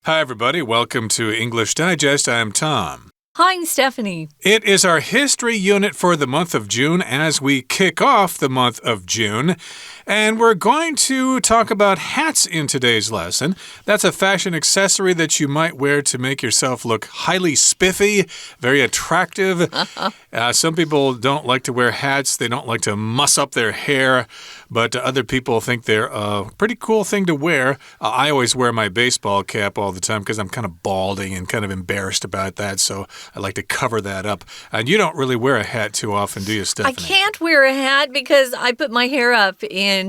Hi, everybody. Welcome to English Digest. I'm Tom. Hi, I'm Stephanie. It is our history unit for the month of June as we kick off the month of June. And we're going to talk about hats in today's lesson. That's a fashion accessory that you might wear to make yourself look highly spiffy, very attractive. Some people don't like to wear hats. They don't like to muss up their hair. But other people think they're a pretty cool thing to wear. I always wear my baseball cap all the time because I'm kind of balding and kind of embarrassed about that. So I like to cover that up. And you don't really wear a hat too often, do you, Stephanie? I can't wear a hat because I put my hair up in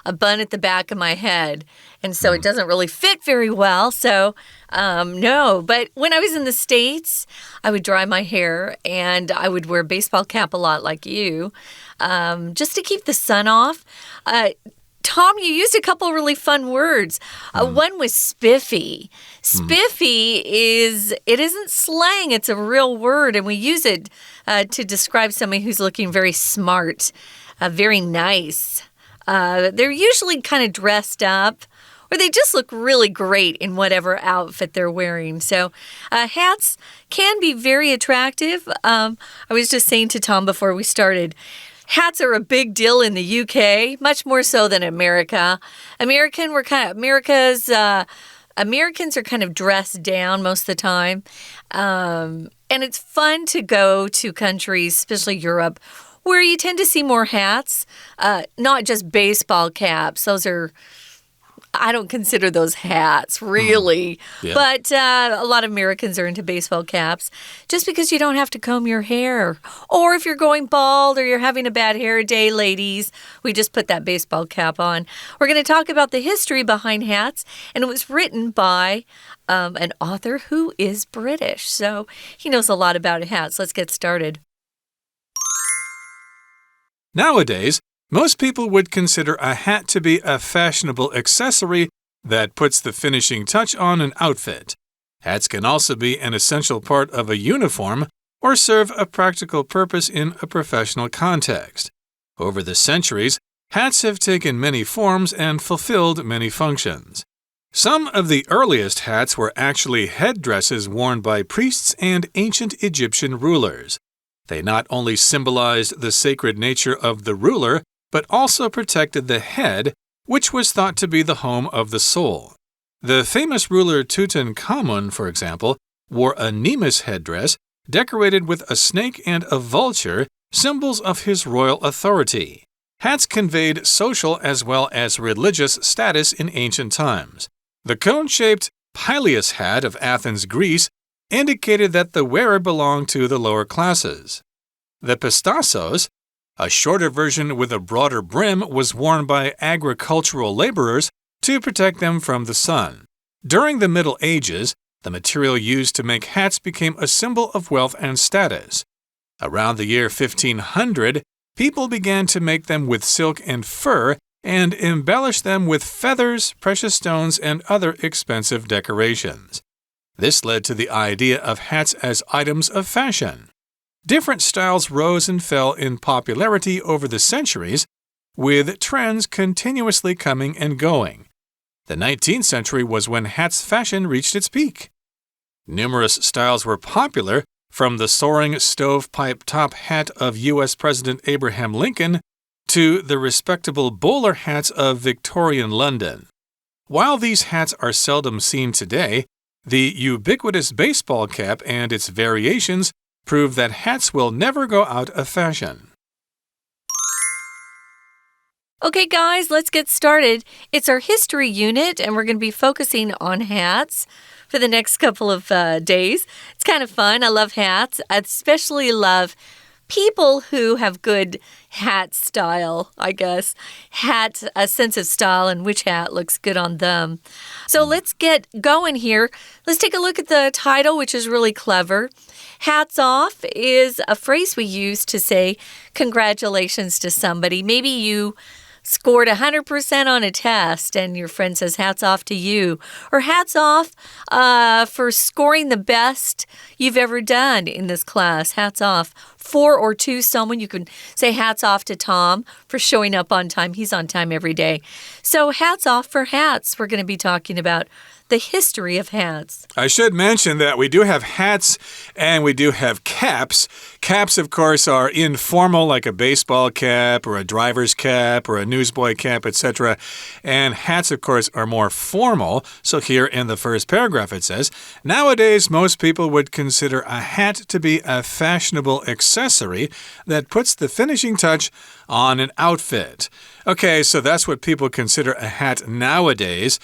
a bun at the back of my head. And so it doesn't really fit very well. So, no. But when I was in the States, I would dry my hair and I would wear a baseball cap a lot like you, just to keep the sun off. Tom, you used a couple really fun words. One was spiffy. Spiffy isn't slang, it's a real word, and we use it to describe somebody who's looking very smart, very nice. They're usually kind of dressed up, or they just look really great in whatever outfit they're wearing. So hats can be very attractive. I was just saying to Tom before we started, hats are a big deal in the UK, much more so than America. Americans are kind of dressed down most of the time. And it's fun to go to countries, especially Europe, where you tend to see more hats, not just baseball caps. I don't consider those hats, really. Yeah. But a lot of Americans are into baseball caps just because you don't have to comb your hair. Or if you're going bald or you're having a bad hair day, ladies, we just put that baseball cap on. We're going to talk about the history behind hats, and it was written by an author who is British. So he knows a lot about hats. Let's get started. Nowadays, most people would consider a hat to be a fashionable accessory that puts the finishing touch on an outfit. Hats can also be an essential part of a uniform or serve a practical purpose in a professional context. Over the centuries, hats have taken many forms and fulfilled many functions. Some of the earliest hats were actually headdresses worn by priests and ancient Egyptian rulers. They not only symbolized the sacred nature of the ruler, but also protected the head, which was thought to be the home of the soul. The famous ruler Tutankhamun, for example, wore a Nemes headdress decorated with a snake and a vulture, symbols of his royal authority. Hats conveyed social as well as religious status in ancient times. The cone-shaped pileus hat of Athens, Greece, indicated that the wearer belonged to the lower classes. The pistassos, a shorter version with a broader brim, was worn by agricultural laborers to protect them from the sun. During the Middle Ages, the material used to make hats became a symbol of wealth and status. Around the year 1500, people began to make them with silk and fur and embellish them with feathers, precious stones, and other expensive decorations. This led to the idea of hats as items of fashion. Different styles rose and fell in popularity over the centuries, with trends continuously coming and going. The 19th century was when hats fashion reached its peak. Numerous styles were popular, from the soaring stovepipe top hat of U.S. President Abraham Lincoln to the respectable bowler hats of Victorian London. While these hats are seldom seen today, the ubiquitous baseball cap and its variations prove that hats will never go out of fashion. Okay, guys, let's get started. It's our history unit, and we're going to be focusing on hats for the next couple of days. It's kind of fun. I love hats. I especially love people who have good hat style, I guess. A sense of style and which hat looks good on them. So let's get going here. Let's take a look at the title, which is really clever. Hats off is a phrase we use to say congratulations to somebody. Maybe you scored 100% on a test and your friend says hats off to you. Or hats off for scoring the best you've ever done in this class. Hats off. For or to someone, you can say hats off to Tom for showing up on time. He's on time every day. So hats off for hats. We're going to be talking about the history of hats. I should mention that we do have hats and we do have caps. Caps, of course, are informal, like a baseball cap or a driver's cap or a newsboy cap, etc. And hats, of course, are more formal. So here in the first paragraph it says, nowadays most people would consider a hat to be a fashionable accessory that puts the finishing touch on an outfit. Okay, so that's what people consider a hat nowadays.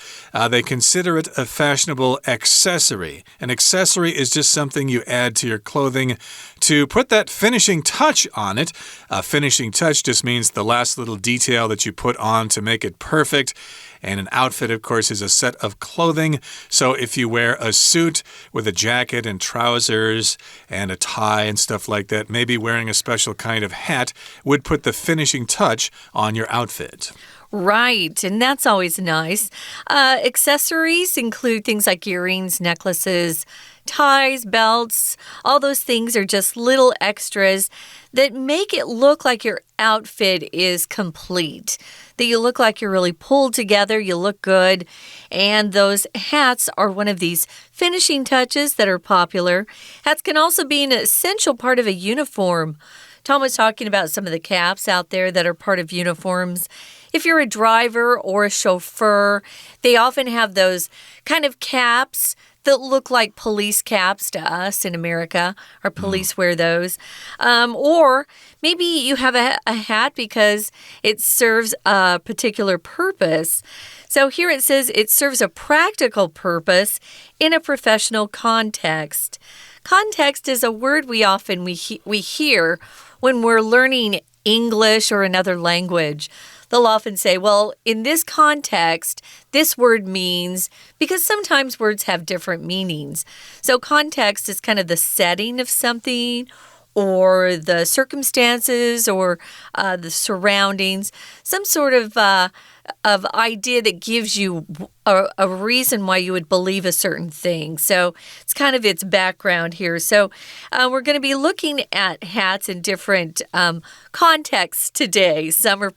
They consider it a fashionable accessory. An accessory is just something you add to your clothing to put that finishing touch on it. A finishing touch just means the last little detail that you put on to make it perfect. And an outfit, of course, is a set of clothing. So if you wear a suit with a jacket and trousers and a tie and stuff like that, maybe wearing a special kind of hat would put the finishing touch on your outfit. Right, and that's always nice. Accessories include things like earrings, necklaces, ties, belts. All those things are just little extras that make it look like your outfit is complete, that you look like you're really pulled together, you look good. And those hats are one of these finishing touches that are popular. Hats can also be an essential part of a uniform. Tom was talking about some of the caps out there that are part of uniforms. If you're a driver or a chauffeur, they often have those kind of caps that look like police caps to us in America. Our police wear those. Or maybe you have a hat because it serves a particular purpose. So here it says it serves a practical purpose in a professional context. Context is a word we often hear when we're learning English or another language. They'll often say, well, in this context, this word means, because sometimes words have different meanings. So context is kind of the setting of something or the circumstances or the surroundings, some sort of idea that gives you a reason why you would believe a certain thing. So it's kind of its background here. So we're going to be looking at hats in different contexts today. We're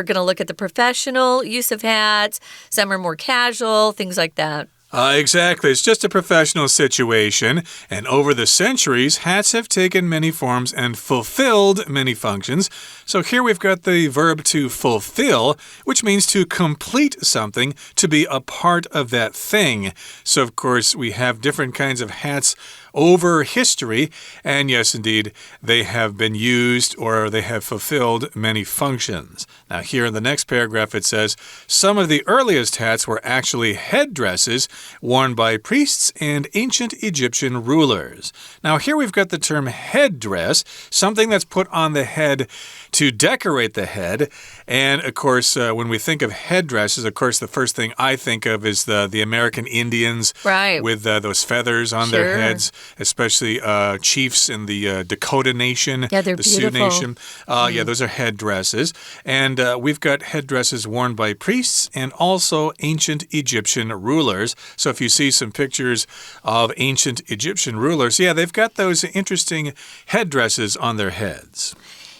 going to look at the professional use of hats. Some are more casual, things like that. Exactly. It's just a professional situation. And over the centuries, hats have taken many forms and fulfilled many functions. So here we've got the verb to fulfill, which means to complete something, to be a part of that thing. So, of course, we have different kinds of hats over history. And yes, indeed, they have been used or they have fulfilled many functions. Now, here in the next paragraph, it says, some of the earliest hats were actually headdresses worn by priests and ancient Egyptian rulers. Now, here we've got the term headdress, something that's put on the head to decorate the head. And, of course, when we think of headdresses, of course, the first thing I think of is the American Indians with those feathers on their heads, especially chiefs in the Dakota Nation, yeah, they're the beautiful. Sioux Nation. Yeah, those are headdresses. And we've got headdresses worn by priests and also ancient Egyptian rulers. So if you see some pictures of ancient Egyptian rulers, yeah, they've got those interesting headdresses on their heads.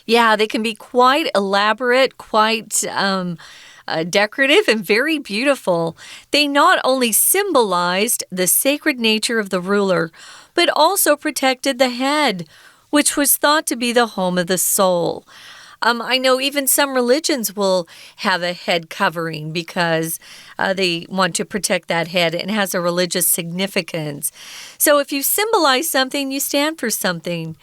Yeah, they can be quite elaborate, quite decorative, and very beautiful. They not only symbolized the sacred nature of the ruler, but also protected the head, which was thought to be the home of the soul. I know even some religions will have a head covering because they want to protect that head and it has a religious significance. So if you symbolize something, you stand for something.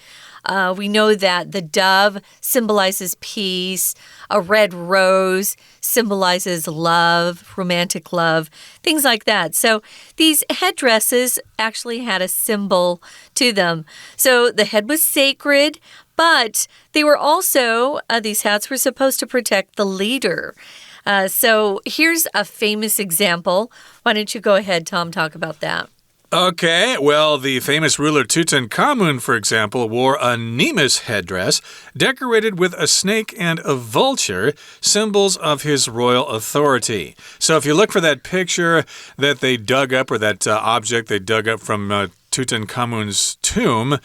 We know that the dove symbolizes peace. A red rose symbolizes love, romantic love, things like that. So these headdresses actually had a symbol to them. So the head was sacred, but they were also, these hats were supposed to protect the leader. So here's a famous example. Why don't you go ahead, Tom, talk about that? Okay, well, the famous ruler Tutankhamun, for example, wore a Nemes headdress decorated with a snake and a vulture, symbols of his royal authority. So if you look for that picture that they dug up, or that object they dug up from Tutankhamun's tomb,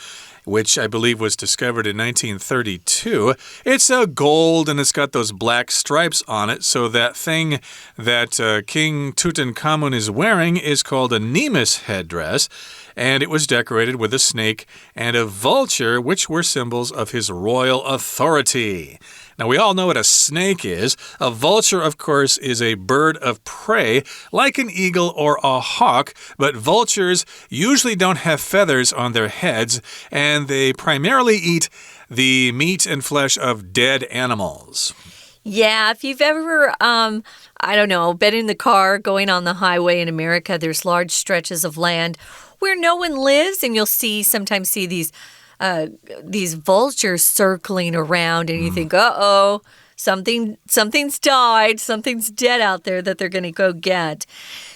which I believe was discovered in 1932. It's gold and it's got those black stripes on it. So that thing that King Tutankhamun is wearing is called a Nemes headdress. And it was decorated with a snake and a vulture, which were symbols of his royal authority. Now, we all know what a snake is. A vulture, of course, is a bird of prey, like an eagle or a hawk, but vultures usually don't have feathers on their heads, and they primarily eat the meat and flesh of dead animals. Yeah, if you've ever, I don't know, been in the car going on the highway in America, there's large stretches of land where no one lives, and you'll sometimes see these vultures circling around, and you think, uh-oh, something's died, something's dead out there that they're going to go get.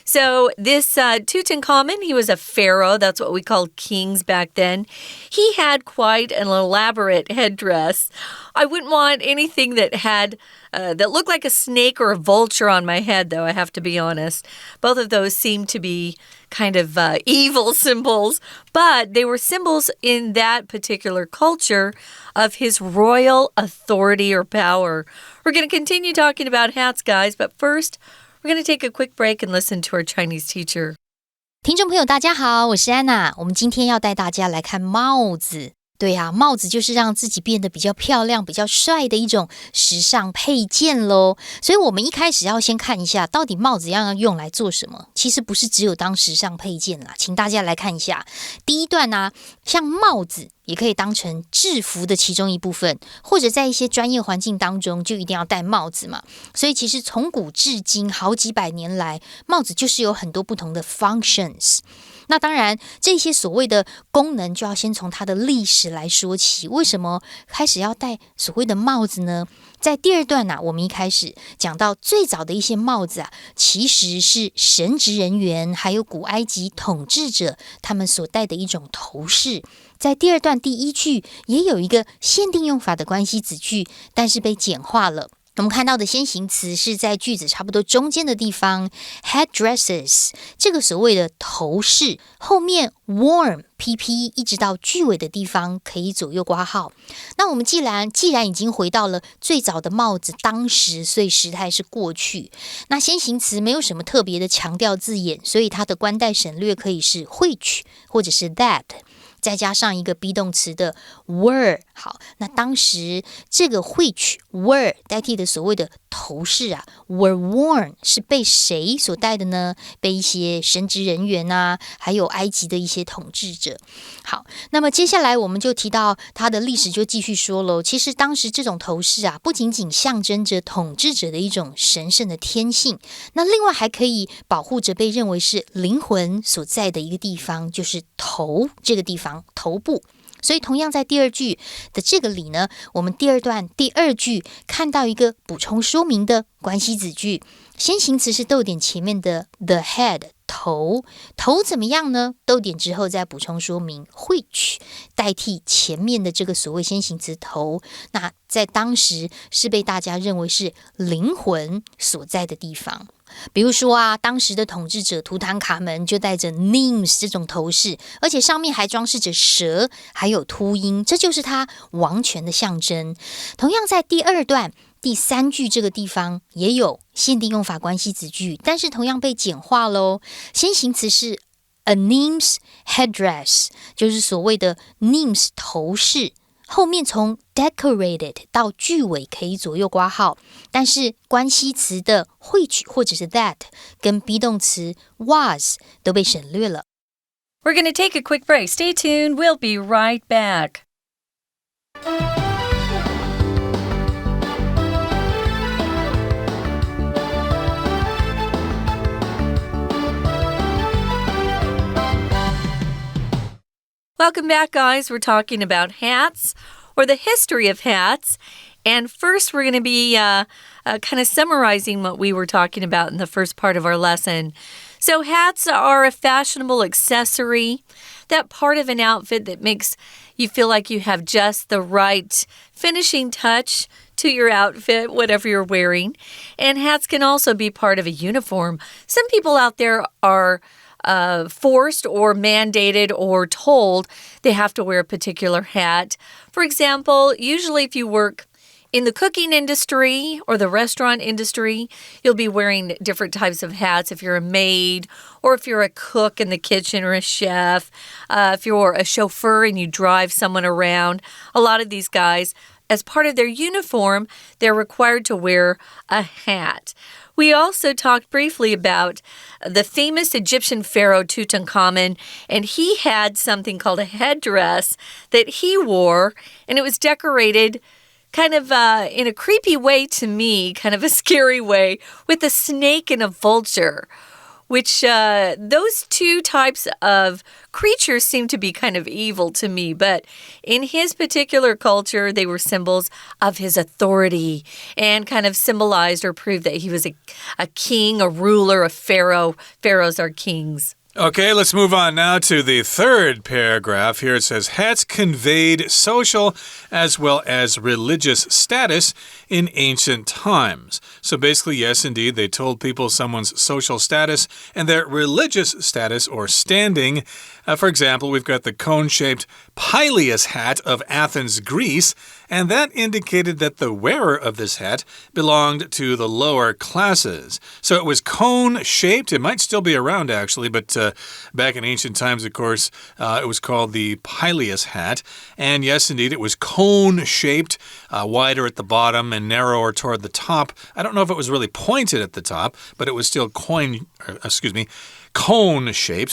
So this Tutankhamun, he was a pharaoh. That's what we called kings back then. He had quite an elaborate headdress. I wouldn't want anything that had that looked like a snake or a vulture on my head, though, I have to be honest. Both of those seem to be kind of evil symbols, but they were symbols in that particular culture of his royal authority or power. We're going to continue talking about hats, guys, but first, we're going to take a quick break and listen to our Chinese teacher. 听众朋友大家好，我是安娜。我们今天要带大家来看帽子。对啊，帽子就是让自己变得比较漂亮、比较帅的一种时尚配件咯。所以我们一开始要先看一下，到底帽子要用来做什么。其实不是只有当时尚配件啦，请大家来看一下。第一段啊，像帽子也可以当成制服的其中一部分，或者在一些专业环境当中就一定要戴帽子嘛。所以其实从古至今好几百年来，帽子就是有很多不同的 functions。那当然，这些所谓的功能就要先从它的历史来说起。为什么开始要戴所谓的帽子呢？在第二段我们一开始讲到最早的一些帽子其实是神职人员还有古埃及统治者他们所戴的一种头饰。在第二段第一句也有一个限定用法的关系子句，但是被简化了。我们看到的先行词是在句子差不多中间的地方 headdresses 这个所谓的头饰，后面 worn pp 一直到句尾的地方可以左右括号。那我们既然已经回到了最早的帽子当时，所以时态是过去。那先行词没有什么特别的强调字眼，所以它的冠带省略可以是 which 或者是 that，再加上一个 be 动词的 were。 好，那当时这个 which were 代替的所谓的头饰were worn 是被谁所戴的呢？被一些神职人员还有埃及的一些统治者。好，那么接下来我们就提到它的历史，就继续说咯。其实当时这种头饰不仅仅象征着统治者的一种神圣的天性，那另外还可以保护着被认为是灵魂所在的一个地方，就是头这个地方，头部。所以同样在第二句的这个里呢，我们第二段第二句看到一个补充说明的关系子句，先行词是逗点前面的 the head 头怎么样呢？逗点之后再补充说明 which 代替前面的这个所谓先行词头，那在当时是被大家认为是灵魂所在的地方。比如说当时的统治者图坦卡门就戴着 Nemes 这种头饰，而且上面还装饰着蛇还有秃鹰，这就是他王权的象征。同样在第二段第三句这个地方也有限定用法关系子句，但是同样被简化咯。先行词是 a Nemes headdress， 就是所谓的 Nemes 头饰，后面从 decorated 到句尾可以左右括号，但是关系词的 which 或者是 that 跟 be 动词 was 都被省略了。 We're going to take a quick break. Stay tuned. We'll be right back. Welcome back, guys. We're talking about hats, or the history of hats. And first, we're going to be kind of summarizing what we were talking about in the first part of our lesson. So hats are a fashionable accessory, that part of an outfit that makes you feel like you have just the right finishing touch to your outfit, whatever you're wearing. And hats can also be part of a uniform. Some people out there are forced or mandated or told they have to wear a particular hat. For example, usually if you work in the cooking industry or the restaurant industry, you'll be wearing different types of hats if you're a maid or if you're a cook in the kitchen or a chef. If you're a chauffeur and you drive someone around, a lot of these guys, as part of their uniform, they're required to wear a hat. We also talked briefly about the famous Egyptian pharaoh Tutankhamun, and he had something called a headdress that he wore, and it was decorated kind of in a creepy way to me, kind of a scary way, with a snake and a vulture, which those two types of creatures seem to be kind of evil to me. But in his particular culture, they were symbols of his authority and kind of symbolized or proved that he was a king, a ruler, a pharaoh. Pharaohs are kings. Okay, let's move on now to the third paragraph. Here it says, hats conveyed social as well as religious status in ancient times. So basically, yes, indeed, they told people someone's social status and their religious status or standing. For example, we've got the cone-shaped pileus hat of Athens, Greece, and that indicated that the wearer of this hat belonged to the lower classes. So it was cone-shaped. It might still be around, actually, but back in ancient times, of course, it was called the pileus hat. And yes, indeed, it was cone-shaped, wider at the bottom and narrower toward the top. I don't know if it was really pointed at the top, but it was still cone-shaped,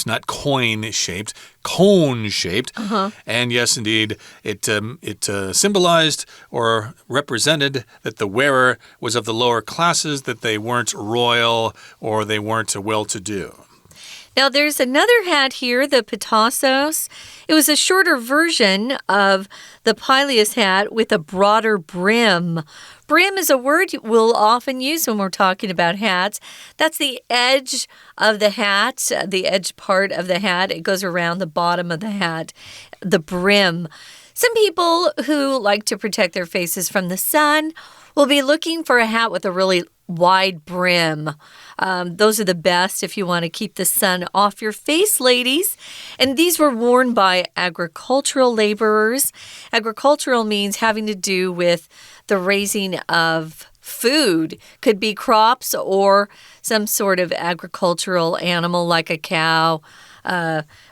not coin-shaped, cone-shaped. And yes, indeed, it symbolized or represented that the wearer was of the lower classes, that they weren't royal or they weren't well-to-do. Now, there's another hat here, the Pitassos. It was a shorter version of the pileus hat with a broader brim. Brim is a word we'll often use when we're talking about hats. That's the edge of the hat, the edge part of the hat. It goes around the bottom of the hat, the brim. Some people who like to protect their faces from the sun will be looking for a hat with a really wide brim. Those are the best if you want to keep the sun off your face, ladies. And these were worn by agricultural laborers. Agricultural means having to do with the raising of food. Could be crops or some sort of agricultural animal like a cow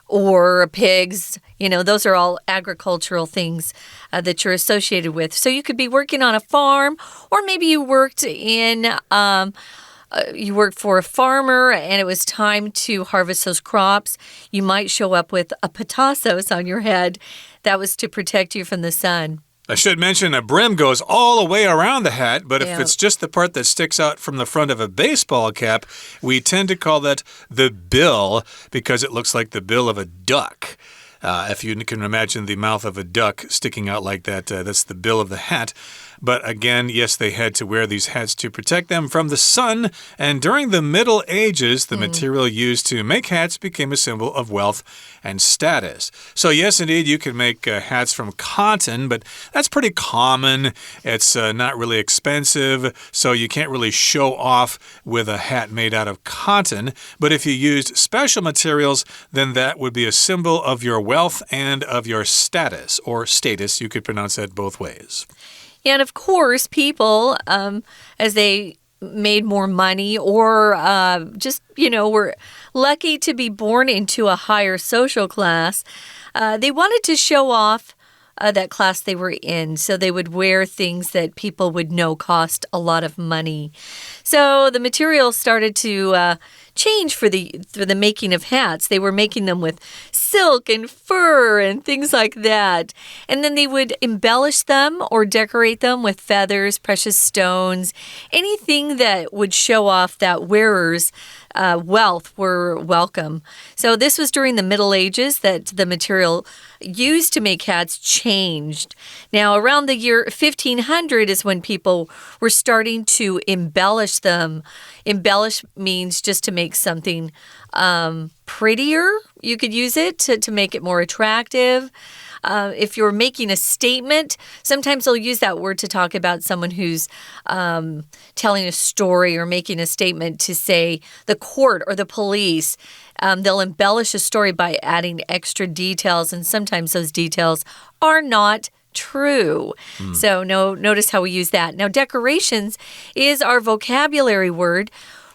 or pigs. You know, those are all agricultural things that you're associated with. So you could be working on a farm, or maybe you worked for a farmer and it was time to harvest those crops. You might show up with a Pitassos on your head. That was to protect you from the sun. I should mention a brim goes all the way around the hat, but if it's just the part that sticks out from the front of a baseball cap, we tend to call that the bill because it looks like the bill of a duck. If you can imagine the mouth of a duck sticking out like that, that's the bill of the hat. But again, yes, they had to wear these hats to protect them from the sun. And during the Middle Ages, the material used to make hats became a symbol of wealth and status. So yes, indeed, you can make hats from cotton, but that's pretty common. It's not really expensive, so you can't really show off with a hat made out of cotton. But if you used special materials, then that would be a symbol of your wealth and of your status, or status. You could pronounce that both ways. And of course, people, as they made more money or just, were lucky to be born into a higher social class, they wanted to show off that class they were in. So they would wear things that people would know cost a lot of money. So the material started to change for the making of hats. They were making them with silk and fur and things like that. And then they would embellish them or decorate them with feathers, precious stones, anything that would show off that wearer's wealth were welcome. So this was during the Middle Ages that the material used to make hats changed. Now, around the year 1500 is when people were starting to embellish them. Embellish means just to make something prettier. You could use it to make it more attractive. If you're making a statement, sometimes they'll use that word to talk about someone who's telling a story or making a statement to say the court or the police. they'll embellish a story by adding extra details, and sometimes those details are not true. So notice how we use that. Now, decorations is our vocabulary word.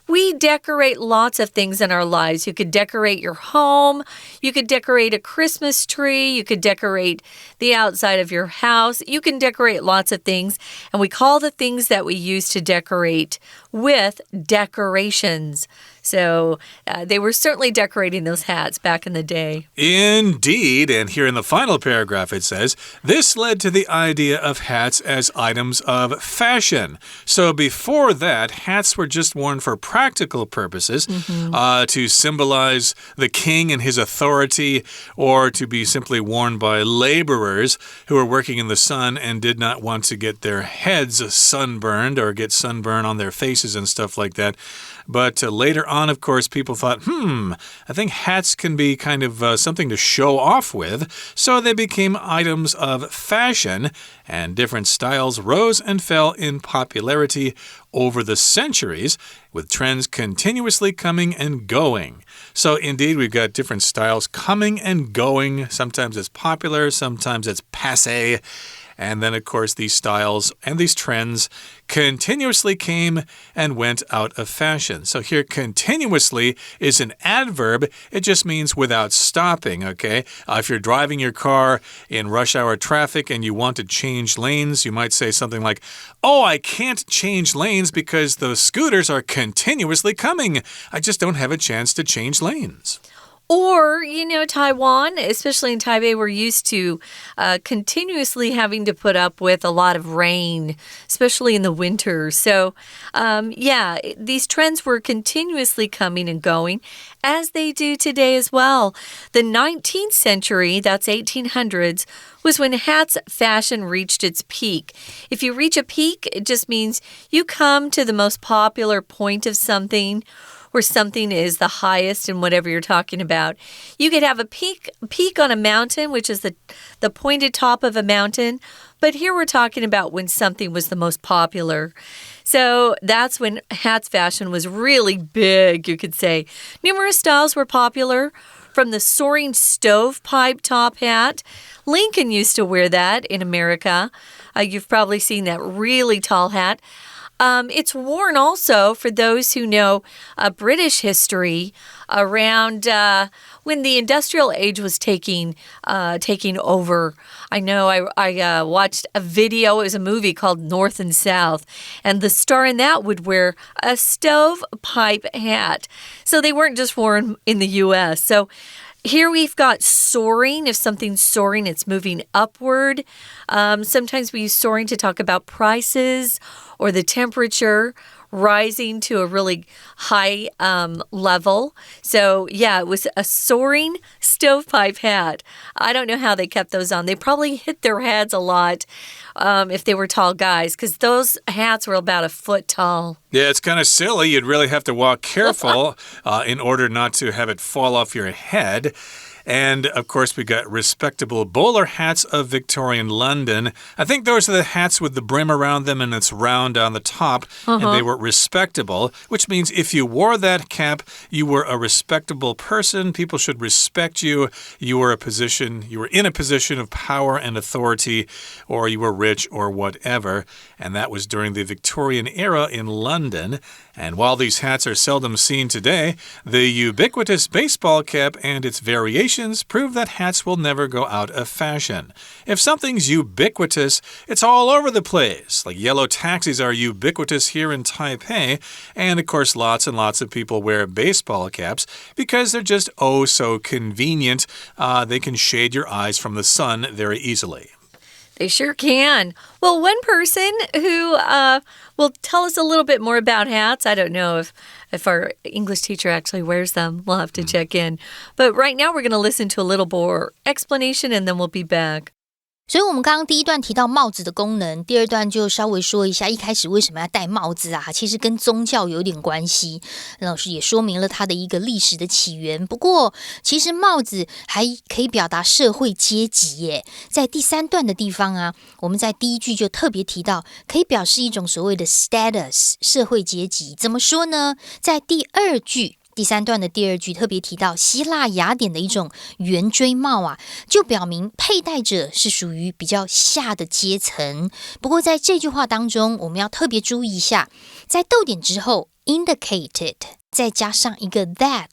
We decorate lots of things in our lives. You could decorate your home. You could decorate a Christmas tree. You could decorate the outside of your house. You can decorate lots of things. And we call the things that we use to decorate with decorations. So they were certainly decorating those hats back in the day. Indeed. And here in the final paragraph it says, this led to the idea of hats as items of fashion. So before that, hats were just worn for practical purposes, to symbolize the king and his authority, or to be simply worn by laborers who were working in the sun and did not want to get their heads sunburned or get sunburn on their faces and stuff like that. But later on, of course, people thought, I think hats can be kind of something to show off with. So they became items of fashion, and different styles rose and fell in popularity over the centuries, with trends continuously coming and going. So indeed, we've got different styles coming and going. Sometimes it's popular, sometimes it's passé. And then, of course, these styles and these trends continuously came and went out of fashion. So here, continuously is an adverb. It just means without stopping, okay? If you're driving your car in rush hour traffic and you want to change lanes, you might say something like, oh, I can't change lanes because the scooters are continuously coming. I just don't have a chance to change lanes. Or, Taiwan, especially in Taipei, we're used to continuously having to put up with a lot of rain, especially in the winter. So, these trends were continuously coming and going, as they do today as well. The 19th century, that's 1800s, was when hats fashion reached its peak. If you reach a peak, it just means you come to the most popular point of something, where something is the highest in whatever you're talking about. You could have a peak on a mountain, which is the pointed top of a mountain. But here we're talking about when something was the most popular. So that's when hats fashion was really big, you could say. Numerous styles were popular, from the soaring stovepipe top hat. Lincoln used to wear that in America. You've probably seen that really tall hat. It's worn also, for those who know British history, around when the industrial age was taking over. I know I watched a video. It was a movie called North and South, and the star in that would wear a stovepipe hat. So they weren't just worn in the U.S. So here we've got soaring. If something's soaring, it's moving upward. Sometimes we use soaring to talk about prices or the temperature rising to a really high level. So, it was a soaring stovepipe hat. I don't know how they kept those on. They probably hit their heads a lot if they were tall guys, because those hats were about a foot tall. Yeah, it's kind of silly. You'd really have to walk careful in order not to have it fall off your head. And, of course, we got respectable bowler hats of Victorian London. I think those are the hats with the brim around them and it's round on the top. And they were respectable, which means if you wore that cap, you were a respectable person. People should respect you. You were in a position of power and authority, or you were rich or whatever. And that was during the Victorian era in London. And while these hats are seldom seen today, the ubiquitous baseball cap and its variations prove that hats will never go out of fashion. If something's ubiquitous, it's all over the place. Like yellow taxis are ubiquitous here in Taipei. And of course, lots and lots of people wear baseball caps because they're just so convenient. They can shade your eyes from the sun very easily. They sure can. Well, one person who will tell us a little bit more about hats. I don't know if our English teacher actually wears them. We'll have to check in. But right now we're going to listen to a little more explanation and then we'll be back. 所以我们刚刚第一段提到帽子的功能，第二段就稍微说一下一开始为什么要戴帽子啊，其实跟宗教有点关系。老师也说明了它的一个历史的起源。不过其实帽子还可以表达社会阶级耶，在第三段的地方啊，我们在第一句就特别提到可以表示一种所谓的 status 社会阶级。怎么说呢？在第二句第3段的第2句特别提到希腊雅典的一种圆锥帽啊，就表明佩戴者是属于比较下的阶层。不过在这句话当中，我们要特别注意一下，在逗点之后 indicated再加上一个 that，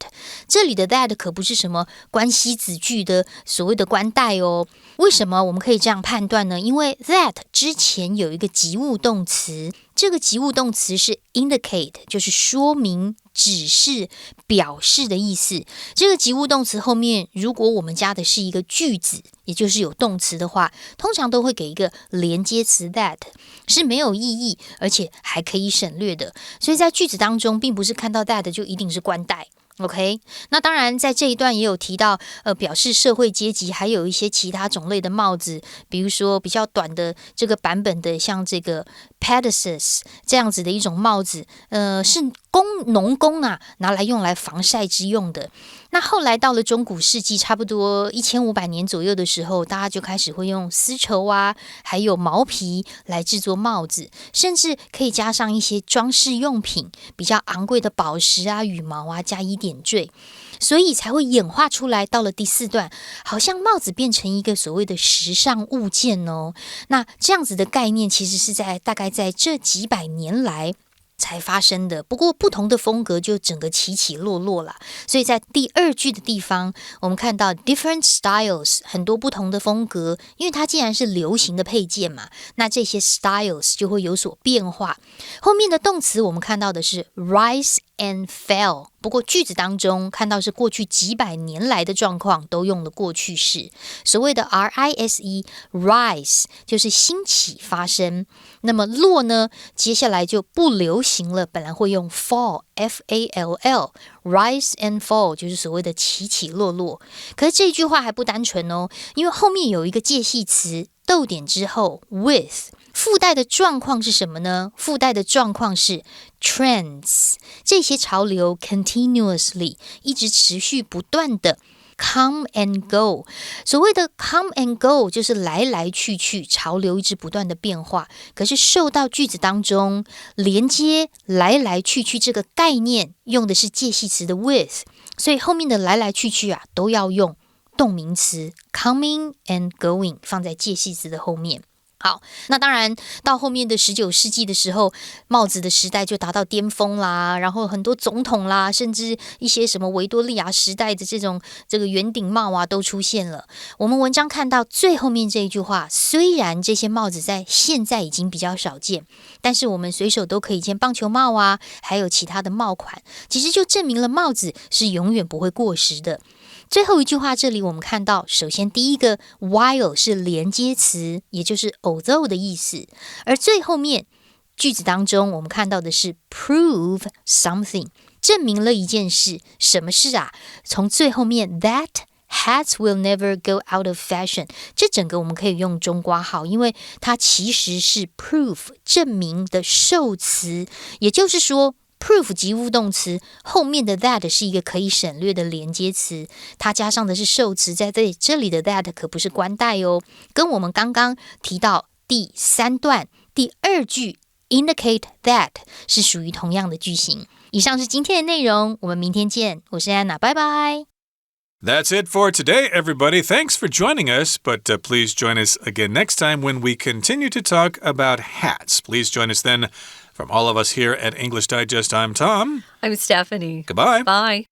这里的 that 可不是什么关系子句的所谓的关代哦。为什么我们可以这样判断呢？因为 that 之前有一个及物动词，这个及物动词是 indicate， 就是说明、指示、表示的意思。这个及物动词后面如果我们加的是一个句子，也就是有动词的话，通常都会给一个连接词 that， 是没有意义而且还可以省略的。所以在句子当中并不是看到 that 就一定是关代。OK， 那当然在这一段也有提到表示社会阶级，还有一些其他种类的帽子，比如说比较短的这个版本的像这个 Pegasus 这样子的一种帽子，是农工啊拿来用来防晒之用的。那后来到了中古世纪差不多1500年左右的时候，大家就开始会用丝绸啊还有毛皮来制作帽子，甚至可以加上一些装饰用品，比较昂贵的宝石啊羽毛啊加以点缀，所以才会演化出来。到了第4段，好像帽子变成一个所谓的时尚物件哦。那这样子的概念其实是大概在这几百年来才发生的，不过不同的风格就整个起起落落啦。所以在第2句的地方，我们看到 different styles， 很多不同的风格，因为它既然是流行的配件嘛，那这些 styles 就会有所变化。后面的动词我们看到的是 rise and fell， 不过句子当中看到是过去几百年来的状况都用了过去式，所谓的 rise rise 就是兴起发生，那么落呢接下来就不流行了，本来会用 fall F-A-L-L rise and fall 就是所谓的起起落落。可是这句话还不单纯哦，因为后面有一个介系词逗点之后 with，附带的状况是什么呢？附带的状况是 trends， 这些潮流 continuously 一直持续不断的 come and go。 所谓的 come and go 就是来来去去，潮流一直不断的变化。可是受到句子当中连接来来去去这个概念用的是介系词的 with， 所以后面的来来去去啊都要用动名词 coming and going 放在介系词的后面。好，那当然到后面的19世纪的时候，帽子的时代就达到巅峰啦，然后很多总统啦，甚至一些什么维多利亚时代的这个圆顶帽啊都出现了。我们文章看到最后面这一句话，虽然这些帽子在现在已经比较少见，但是我们随手都可以见棒球帽啊，还有其他的帽款，其实就证明了帽子是永远不会过时的。最后一句话这里我们看到，首先第一个 while 是连接词，也就是 although 的意思，而最后面句子当中我们看到的是 prove something， 证明了一件事。什么事啊？从最后面 that hats will never go out of fashion， 这整个我们可以用中括号，因为它其实是 prove 证明的受词，也就是说proof 及物动词后面的 that 是一个可以省略的连接词，它加上的是受词，在这里的 that 可不是关代哦，跟我们刚刚提到第3段第2句 indicate that 是属于同样的句型。以上是今天的内容，我们明天见，我是安娜，拜拜。That's it for today, everybody. Thanks for joining us, but please join us again next time when we continue to talk about hats. Please join us then. From all of us here at English Digest, I'm Tom. I'm Stephanie. Goodbye. Bye.